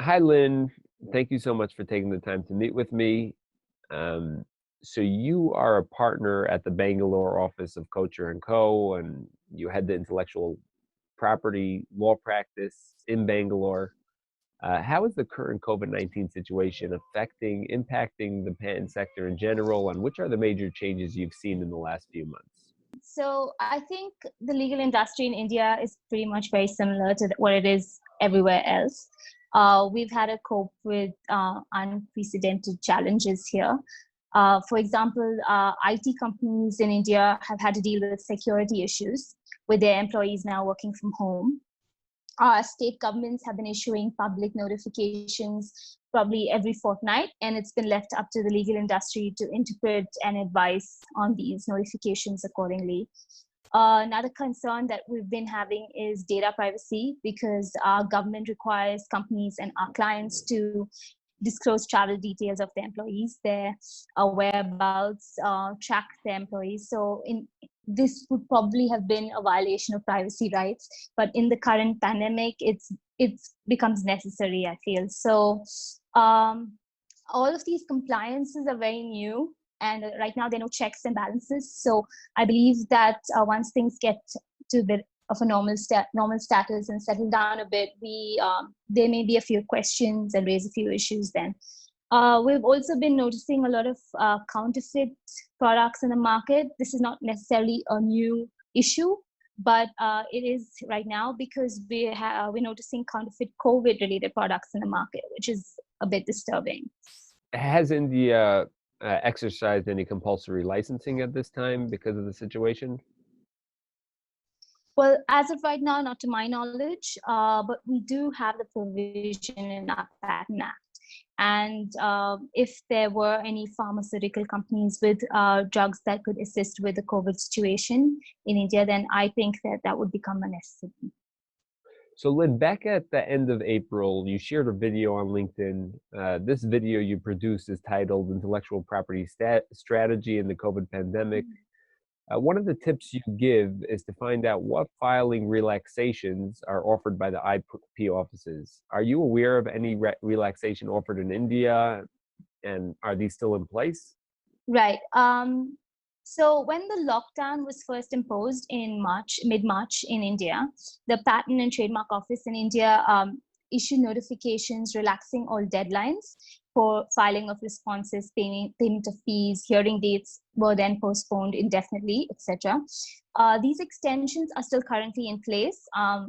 Hi, Lynn. Thank you so much for taking the time to meet with me. Um, so you are a partner at the Bangalore office of Kochhar and Co., and you head the intellectual property law practice in Bangalore. How is the current COVID-19 situation impacting the patent sector in general, and which are the major changes you've seen in the last few months? So I think the legal industry in India is pretty much very similar to what it is everywhere else. We've had to cope with unprecedented challenges here. For example, IT companies in India have had to deal with security issues with their employees now working from home. State governments have been issuing public notifications probably every fortnight, and it's been left up to the legal industry to interpret and advise on these notifications accordingly. Another concern that we've been having is data privacy, because our government requires companies and our clients to disclose travel details of their employees, their whereabouts, track their employees. So this would probably have been a violation of privacy rights, but in the current pandemic, it's becomes necessary, I feel. So all of these compliances are very new, and right now there are no checks and balances. So I believe that once things get to a bit of a normal status and settle down a bit, there may be a few questions and raise a few issues then. We've also been noticing a lot of counterfeit products in the market. This is not necessarily a new issue, but it is right now because we're noticing counterfeit COVID-related products in the market, which is a bit disturbing. Has India exercised any compulsory licensing at this time because of the situation? Well, as of right now, not to my knowledge, but we do have the provision in our Patent Act. And if there were any pharmaceutical companies with drugs that could assist with the COVID situation in India, then I think that would become a necessity. So Lynn, back at the end of April, you shared a video on LinkedIn. This video you produced is titled Intellectual Property Strategy in the COVID Pandemic. One of the tips you give is to find out what filing relaxations are offered by the IP offices. Are you aware of any relaxation offered in India, and are these still in place? Right. So when the lockdown was first imposed in mid-March in India, the Patent and Trademark Office in India issued notifications relaxing all deadlines for filing of responses, payment of fees, hearing dates were then postponed indefinitely, etc. These extensions are still currently in place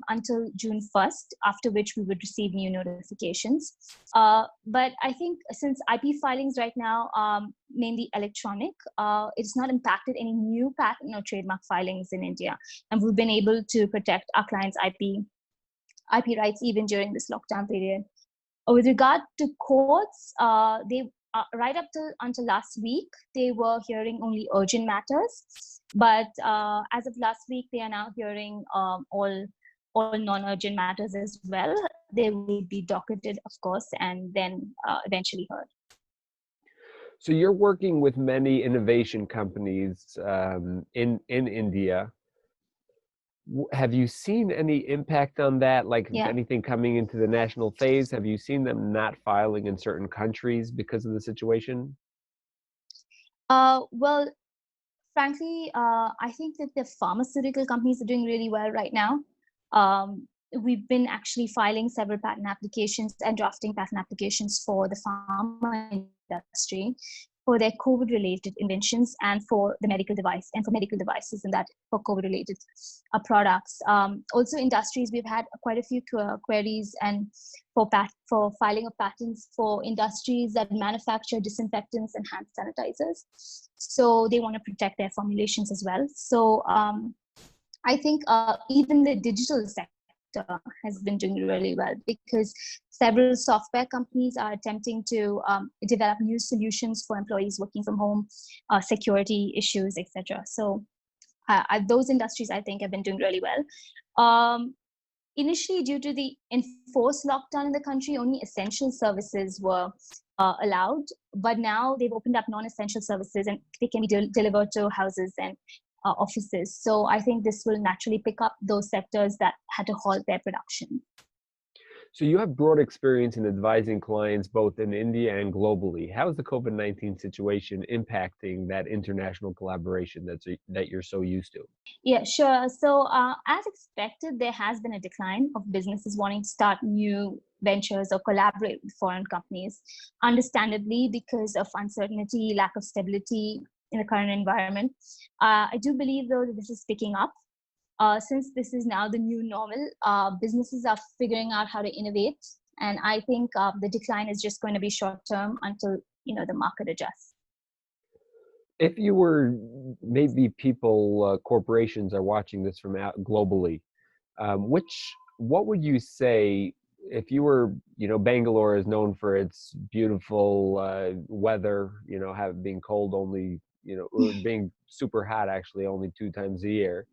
until June 1st, after which we would receive new notifications. But I think since IP filings right now are mainly electronic, it's not impacted any new patent or trademark filings in India. And we've been able to protect our clients' IP rights even during this lockdown period. With regard to courts, they right up until last week, they were hearing only urgent matters. But as of last week, they are now hearing all non-urgent matters as well. They will be docketed, of course, and then eventually heard. So you're working with many innovation companies in India. Have you seen any impact on that? Like anything coming into the national phase, have you seen them not filing in certain countries because of the situation? Well, frankly, I think that the pharmaceutical companies are doing really well right now. We've been actually filing several patent applications and drafting patent applications for the pharma industry for their COVID-related inventions and for the medical device and for medical devices and that for COVID-related products. Also industries, we've had quite a few queries and for filing of patents for industries that manufacture disinfectants and hand sanitizers. So they want to protect their formulations as well. So I think even the digital sector has been doing really well because several software companies are attempting to develop new solutions for employees working from home, security issues, etc. So those industries, I think, have been doing really well. Initially, due to the enforced lockdown in the country, only essential services were allowed. But now they've opened up non-essential services and they can be delivered to houses and offices. So I think this will naturally pick up those sectors that had to halt their production. So you have broad experience in advising clients both in India and globally. How is the COVID-19 situation impacting that international collaboration that you're so used to? Yeah, sure. So, as expected, there has been a decline of businesses wanting to start new ventures or collaborate with foreign companies, understandably, because of uncertainty, lack of stability in the current environment. I do believe, though, that this is picking up. Since this is now the new normal, businesses are figuring out how to innovate, and I think the decline is just going to be short term until the market adjusts. If you were maybe people, corporations are watching this from out globally, what would you say if you were, Bangalore is known for its beautiful weather, have being cold only, or being super hot actually only 2 times a year.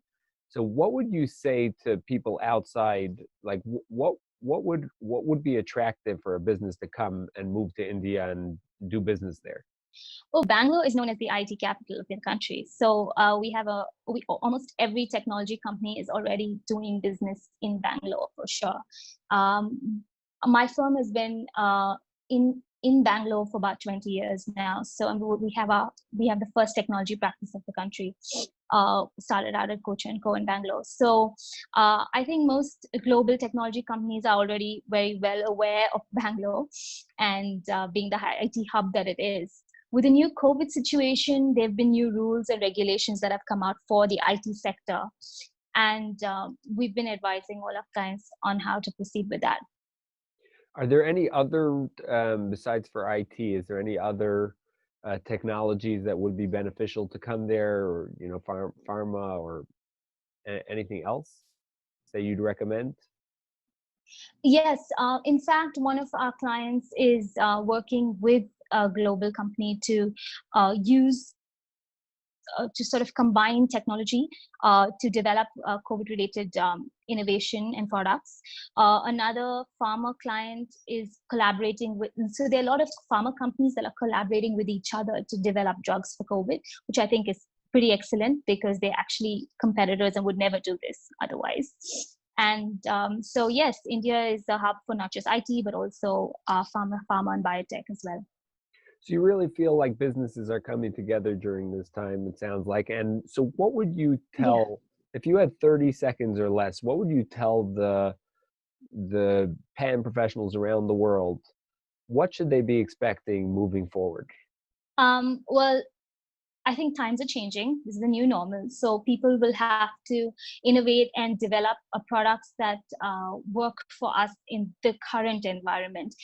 So what would you say to people outside, like what would be attractive for a business to come and move to India and do business there? Well, Bangalore is known as the IT capital of the country. So almost every technology company is already doing business in Bangalore for sure. Um, my firm has been in Bangalore for about 20 years now. So we have the first technology practice of the country. Started out at Kochhar and Co in Bangalore. So I think most global technology companies are already very well aware of Bangalore and being the high IT hub that it is. With the new COVID situation, there have been new rules and regulations that have come out for the IT sector. And we've been advising all our clients on how to proceed with that. Are there any other, besides for IT, is there any other technologies that would be beneficial to come there, or pharma, or anything else that you'd recommend? Yes, in fact, one of our clients is working with a global company to use to sort of combine technology to develop COVID-related innovation and products. Another pharma client is collaborating with, so there are a lot of pharma companies that are collaborating with each other to develop drugs for COVID, which I think is pretty excellent because they're actually competitors and would never do this otherwise. And so yes, India is a hub for not just IT, but also pharma and biotech as well. So you really feel like businesses are coming together during this time, it sounds like. And so what would you Yeah. tell, if you had 30 seconds or less, what would you tell the PAM professionals around the world? What should they be expecting moving forward? Well, I think times are changing. This is the new normal. So people will have to innovate and develop products that work for us in the current environment.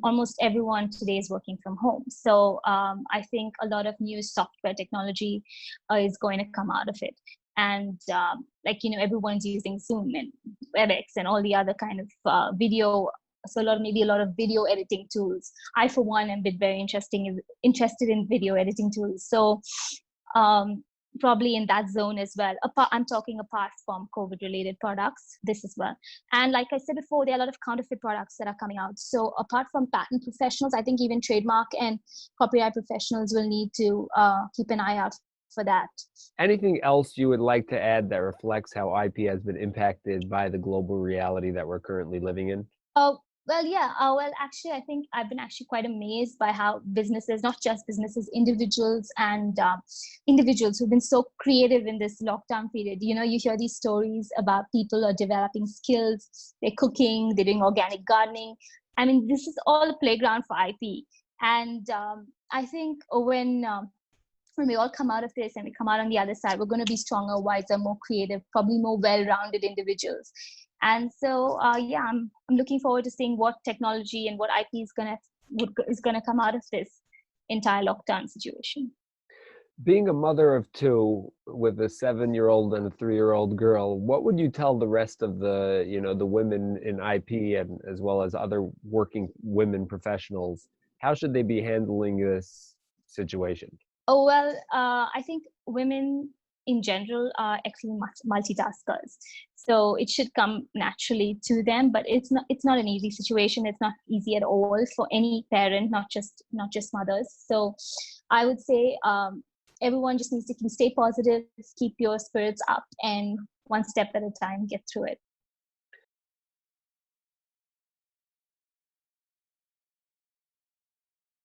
Almost everyone today is working from home. So I think a lot of new software technology is going to come out of it. And everyone's using Zoom and WebEx and all the other kind of video. So maybe a lot of video editing tools. I, for one, am very interested in video editing tools. So probably in that zone as well. I'm talking apart from COVID-related products, this as well. And like I said before, there are a lot of counterfeit products that are coming out. So apart from patent professionals, I think even trademark and copyright professionals will need to keep an eye out for that. Anything else you would like to add that reflects how IP has been impacted by the global reality that we're currently living in? Well, yeah. Actually, I think I've been actually quite amazed by how businesses, not just businesses, individuals and individuals who've been so creative in this lockdown period. You hear these stories about people are developing skills, they're cooking, they're doing organic gardening. I mean, this is all a playground for IP. And I think when we all come out of this and we come out on the other side, we're going to be stronger, wiser, more creative, probably more well-rounded individuals. And so, I'm looking forward to seeing what technology and what IP is gonna come out of this entire lockdown situation. Being a mother of two with a 7-year-old and a 3-year-old girl, what would you tell the rest of the women in IP and as well as other working women professionals? How should they be handling this situation? Oh, well, I think women in general are excellent multitaskers. So it should come naturally to them, but it's not an easy situation. It's not easy at all for any parent, not just mothers. So I would say everyone just needs to stay positive, keep your spirits up, and one step at a time, get through it.